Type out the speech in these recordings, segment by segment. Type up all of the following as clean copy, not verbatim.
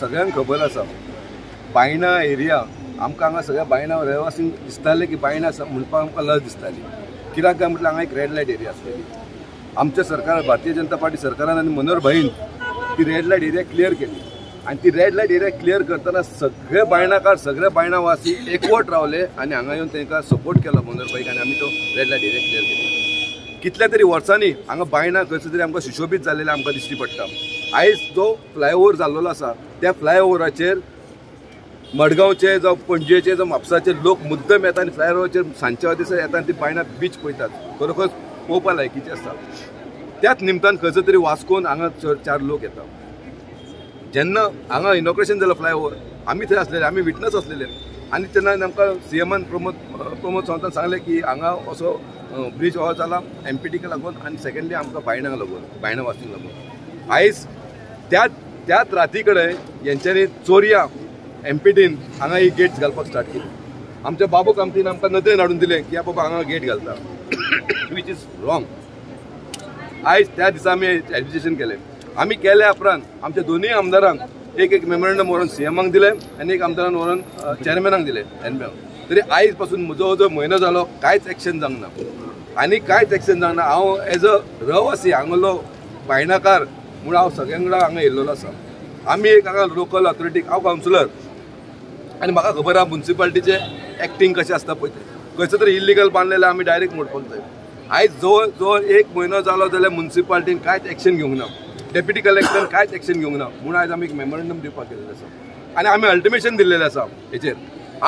सगळ्यांक खबर आसा बायणा एरिया आमकां हांगा सगळ्या बायणा रहिवासी दिसताले की बायणा म्हणपाक आमकां लज दिसताली कित्याक काय म्हटल्यार हांगा एक रेड लायट एरिया आसलेली आमच्या सरकार भारतीय जनता पार्टी सरकारान आनी मनोहर भाईन ती रेड लायट एरिया क्लियर केली आणि ती रेड लायट एरिया क्लियर करताना सगळे बायणाकार सगळे बायणावासी एकवट रावले आणि हांगा येवन तांकां सपोर्ट केलो मनोहर भाईक आनी आमी तो रेड लायट एरिया क्लियर केली कितल्या तरी वर्सांनी हांगा बायणा खंयसर तरी आमकां सुशोभीत जाल्लेले आमकां दिश्टी पडटा आयज जो फ्लायओव्हर जाल्लो आसा त्या फ्लायओव्हराचेर मडगांवचे जावं पणजेचे जावं म्हापसाचे लोक मुद्दम येता आनी फ्लायओव्हराचेर सांजच्या दिसा येता आनी ती बायणा बीच पळयतात खरोखर पळोवपा लायकीचे आसता त्याच निमतान खंयसर तरी वास्कोन हांगा 4 लोक येता जेन्ना हांगा इनॉग्रेशन जालें फ्लायओव्हर आमी थंय आसलेले आमी विटनस आसलेले आनी तेन्ना आमकां सीएमान प्रमोद सावंतान सांगलें की हांगा असो ब्रिज हो जाला एमपीटीक लागून आनी सेकंडली आमकां बायणांक लागून बायणा वासींक लागून आयज त्याच राती कडेन हेंच्यांनी चोरया एमपीटीन हांगा ही गेट घालपाक स्टार्ट केली आमच्या बाबू कामतीन आमकां नदरेन हाडून दिलें की बाबा हांगा गेट घालता वीच इज रॉंग आयज त्या दिसा आमी एडमिनिस्ट्रेशन केलें आमी केल्या उपरांत आमच्या दोनूय आमदारांक एक मेमोरेंडम व्हरून सीएमाक दिलें आनी एक आमदारान व्हरून चेअरमॅनाक दिलें तरी आयज पासून जो म्हयनो जालो कांयच एक्शन जावंक ना आनी कांयच एक्शन जावंक ना हांव एज अ रहिवासी हांगलो बायणाकार म्हूण हांव सगळ्यां कडेन हांगा येयल्लो आसा आमी एक हांगा लोकल ऑथॉरिटीक हांव कावन्सिलर आनी म्हाका खबर आहा म्युन्सिपालिटीचे एक्टींग कशें आसता पळय तें खंयचो तरी इल्लिगल बांदलेले आमी डायरेक्ट मोडपाक जाय आयज जवळ जवळ 1 म्हयनो जालो जाल्यार म्युन्सिपालिटीन कांयच एक्शन घेवंक ना डेप्युटी कलेक्टरान कांयच एक्शन घेवंक ना म्हूण आयज आमी एक मेमोरेंडम दिवपाक गेल्ले आसा आनी आमी अल्टिमेशन दिल्लेलें आसा हेचेर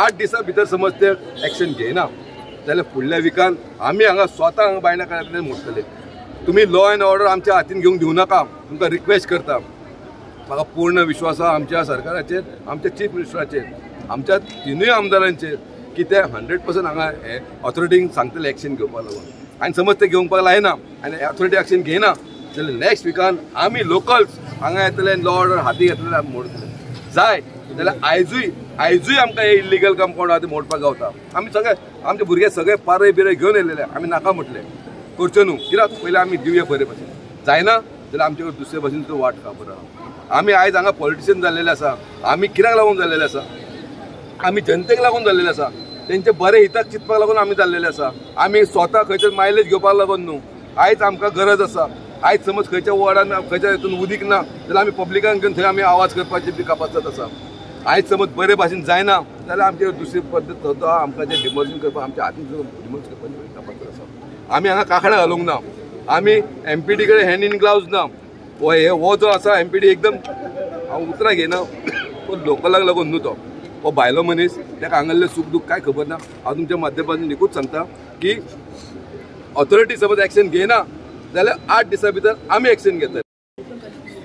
8 दिसां भितर समज ते एक्शन घेयना जाल्यार फुडल्या विकान आमी हांगा स्वता हांगा बायणा कडेन मोडटले तुमी लॉ एंड ऑर्डर आमच्या हातीन घेवंक दिवं नाका तुमकां रिक्वेस्ट करता म्हाका पूर्ण विश्वास आहा आमच्या सरकाराचेर आमच्या चीफ मिनिस्टराचेर आमच्या तिनूय आमदारांचेर की ते 100% हांगा ऑथॉरिटींक सांगतले एक्शन घेवपाक लागून आनी समज ते घेवपाक लायना आनी ऑथॉरिटी एक्शन घेयना जाल्यार नेक्स्ट विकान आमी लोकल्स हांगा येतले लॉ ऑर्डर हाती घेतले आमी मोडटले जाय जाल्यार आयजूय आमकां हे इल्लिगल कंपाउंड आहा ते मोडपाक गावता आमी सगळे आमचे भुरगे सगळे पारे बिरे घेवन येयलेले आमी नाका म्हटले करच्यो न्हू कित्याक पयलीं आमी दिवया बरे भशेन जायना जाल्यार आमचे कडेन दुसरे भशेन वाट खबर आहा आमी आयज हांगा पॉलिटिशियन जाल्लेले आसा आमी कित्याक लागून जाल्लेले आसा आमी जनतेक लागून जाल्लेले आसा तेंचे बरे हिताक चिंतपाक लागून आमी जाल्लेले आसा आमी स्वता खंयचेर मायलेज घेवपाक लागून न्हू आयज आमकां गरज आसा आयज समज खंयच्या वॉर्डान खंयच्या हितून उदीक ना जाल्यार आमी पब्लिकांक घेवन थंय आमी आवाज करपाची बी कापासत आसा आयज समज बरे भाशेन जायना जाल्यार आमचे दुसरी पद्दत आहा आमकां जें डिमोलिशन करपाक आमच्या हातीन डिमोलिश करपाची कापासत आसा आमी हांगा कांकणां घालूंक ना आमी एमपीडी कडेन हँड इन ग्लावज ना हो जो आसा एमपीडी एकदम हांव उतरां घेयना तो लोकलाक लागून न्हू तो हो भायलो मनीस ताका हांगासलें सूख दूख कांय खबर ना हांव तुमच्या माध्यमांतून एकूच सांगता की ऑथॉरिटी समज एक्शन घेयना जाल्यार 8 दिसां भितर आमी एक्शन घेतले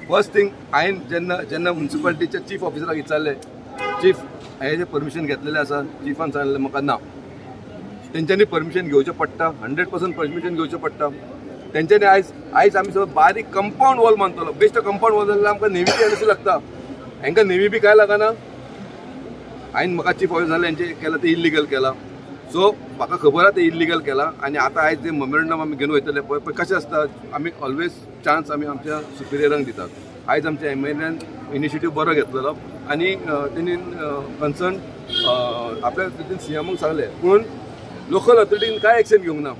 फर्स्ट थिंग हांवें जेन्ना म्युन्सिपालिटीच्या चीफ ऑफिसराक विचारलें चीफ हेजें परमिशन घेतलेलें आसा चीफान सांगलें म्हाका ना तेंच्यांनी परमिशन घेवचें पडटा 100% परमिशन घेवचें पडटा तेंच्यांनी आयज आमी सगळो बारीक कंपाउंड वॉल बांदतलो बेश्टो कंपाउंड वॉल जाल्यार आमकां नेवीची एनओसी लागता हांकां नेवी बी काय लागना हांवें म्हाका चीफ ऑफिसर जालें हेंचें केलां तें इल्लिगल केलां सो म्हाका खबर आहा तें इल्लिगल केलां आनी आतां आयज तें मेमोरेंडम आमी घेवन वयतले पळय कशें आसता आमी ऑलवेज चान्स आमी आमच्या सुपिरियरांक दितात आयज आमच्या एमएलएन इनिशिएटीव बरो घेतलेलो आनी तेणी कन्सर्न आपल्या तितून सीएमाक सांगलें पूण लोकल ऑथॉरिटीन कांय एक्शन घेवंक ना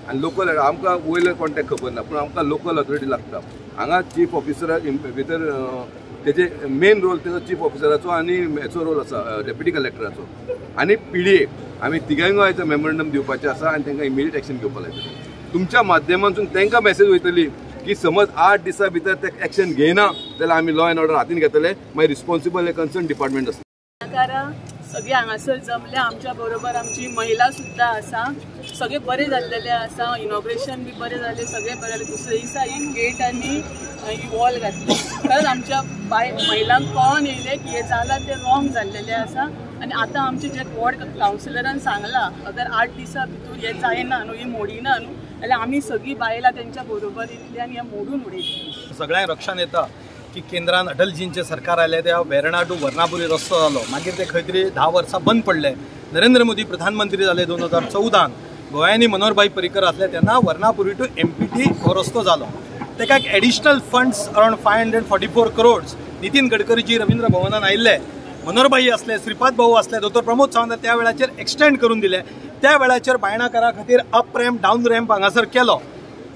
आनी लोकल आमकां वयले कॉन्टेक्ट खबर ना पूण आमकां लोकल ऑथॉरिटी लागता हांगा चीफ ऑफिसरा भितर तेजे मेन रोल तेजो चीफ ऑफिसराचो आनी हेचो रोल आसा डेप्युटी कलेक्टराचो आनी पीडीए आमी तिगांय आयज मेमोरेंडम दिवपाचें आसा आनी तांकां इमिडिएट एक्शन घेवपाक लायतलें तुमच्या माध्यमांतून तांकां मेसेज वयतली की समज 8 दिसां भितर ते एक्शन घेयना जाल्यार आमी लॉ एंड ऑर्डर हातीन घेतले मागीर रिस्पॉन्सिबल हे कन्सर्न डिपार्टमेंट आसा सगळे हांगासर जमले आमच्या बरोबर आमची महिला सुद्धा आसा सगळे बरे जाल्लेले आसा इनॉग्रेशन बी बरे जाले सगळे बरे जाले दुसरे दिसा ही गेट आनी ही वॉल घातली खरंच आमच्या महिलांक कळून येयले की हे जालां ते रॉंग जाल्लेले आसा आनी आतां आमचे जे वॉर्ड कावन्सिलरान सांगलां अगर 8 दिसां भितर हे जायना न्हू ही मोडिना न्हू जाल्यार आमी सगळीं बायलां तेंच्या बरोबर येतली आनी हे मोडून उडयतली सगळ्यांक लक्षांत येता की केंद्रान अटलजींचे सरकार आयले त्या वेर्णा टू वर्णापुरी रस्तो जालो मागीर ते खंय तरी 10 वर्सां बंद पडले नरेंद्र मोदी प्रधानमंत्री जाले 2014 गोंयांनी मनोहरभाई पर्रीकर आसले तेन्ना वर्णापुरी टू एमपीटी हो रस्तो जालो ताका एक additional funds around 544 crores Nitin गडकरीजी रवींद्र भवनान आयिल्ले, मनोहरभाई असले, श्रीपाद भाऊ असले, दोतोर प्रमोद सावंत त्या वेळाचेर एक्सटेंड करून दिले. त्या वेळाचेर बायणाकारा खातीर अप रॅम्प डाऊन रॅम्प हांगासर केलो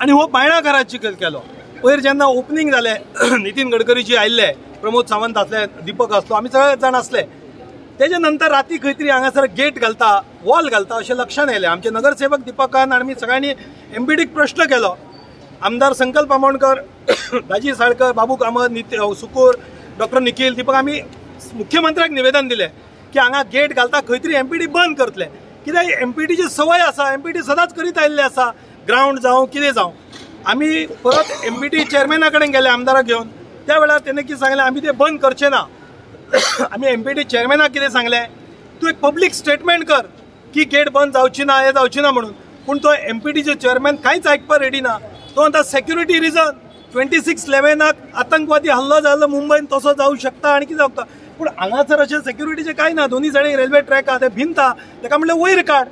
आनी हो बायणाकाराची केलो. पयर जेन्ना ओपनिंग जालें नितीन गडकरीजी आयिल्ले, प्रमोद सावंत असले, दीपक असलो, आमी सगळे जाण असले. तेजे नंतर राती खंय तरी हांगासर गेट घालता, वॉल घालता अशें लक्षांत येयलें. आमचे नगरसेवक दीपकान आमी सगळ्यांनी एमपीडीक प्रश्न केलो. आमदार संकल्प आमोणकर, राजीव साळकर, बाबू कामत, सुकूर, डॉक्टर निखिल, दीपक आमी मुख्यमंत्र्याक निवेदन दिलें की हांगा गेट घालता खंय तरी एमपीडी बंद करतले. कित्याक एमपीडीची संवय आसा, एमपीडी सदांच करीत आयिल्ले आसा, ग्राउंड जावं कितें जावं. आमी परत एमपीडी चेअरमॅना कडेन गेले आमदाराक घेवन. त्या वेळार तेणें कितें सांगलें, आमी ते बंद करचे ना. आमी एमपीडी चेअरमॅनाक कितें सांगलें, तूं एक पब्लीक स्टेटमेंट कर की गेट बंद जावची ना, हें जावची ना म्हणून. पूण तो एमपीडीचो चेअरमॅन कांयच आयकपाक रेडी ना. तो म्हणटा सेक्युरिटी रिजन, 26/11 आतंकवादी हल्लो जाल्लो मुंबईन तसो जावं शकता आनी कितें जावता. पूण हांगासर अशें सेक्युरिटीचें कांय ना. दोनी सायडीक रेल्वे ट्रॅक आहा, ते भिंता, ताका म्हणलें वयर काड.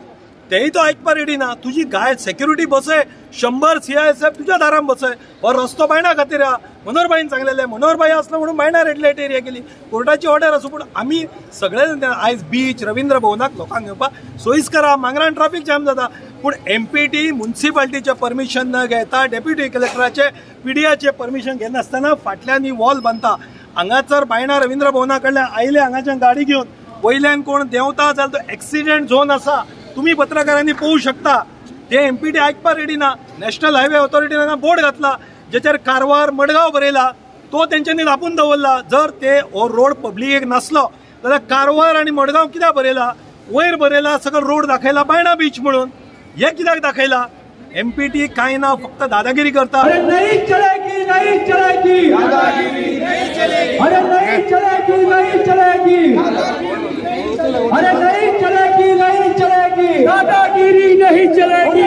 तेय तो आयकपाक रेडी ना. तुजी गाय सेक्युरिटी बसय, 100 CISF तुज्या दारान बसय. हो रस्तो बायणा खातीर आहा. मनोहरभाईन सांगलेलें, मनोहरभाई असलो म्हणून बायणा रेड लायट एरिया केली. कोर्टाची ऑर्डर आसूं, पूण आमी सगळे आयज बीच, रवींद्र भवनाक लोकांक घेवपाक सोयीस्कर आहा. मांगरान ट्रॅफिक जाम जाता. पूण एमपीटी म्युन्सिपाल्टीचें परमिशन न घेता, डेप्युटी कलेक्टराचे PDAचे परमिशन घेनासतना फाटल्यान ही वॉल बांदता. हांगासर बायणा रवींद्र भवना कडल्यान आयले हांगाच्यान गाडी घेवन, वयल्यान कोण देंवता जाल्यार तो एक्सिडेंट झोन आसा. तुम्ही पत्रकारांनी पळोवंक शकता. ते एमपीटी आयकपाक रेडी ना. नॅशनल हायवे ऑथॉरिटीन बोर्ड घातला जेचेर कारवार मडगांव बरयला, तो तेंच्यांनी धापून दवरला. जर ते हो रोड पब्लिकेक नासलो जाल्यार कारवार आनी मडगांव कित्याक बरयला, वयर बरयला, सकयल रोड दाखयला बायणा बीच म्हणून. हे कित्याक दाखयला? एमपीटी कांय ना, फक्त दादागिरी करता. अरे नहीं चलेगी, नहीं चलेगी दादागिरी नहीं चलेगी. अरे नहीं चलेगी, नहीं चलेगी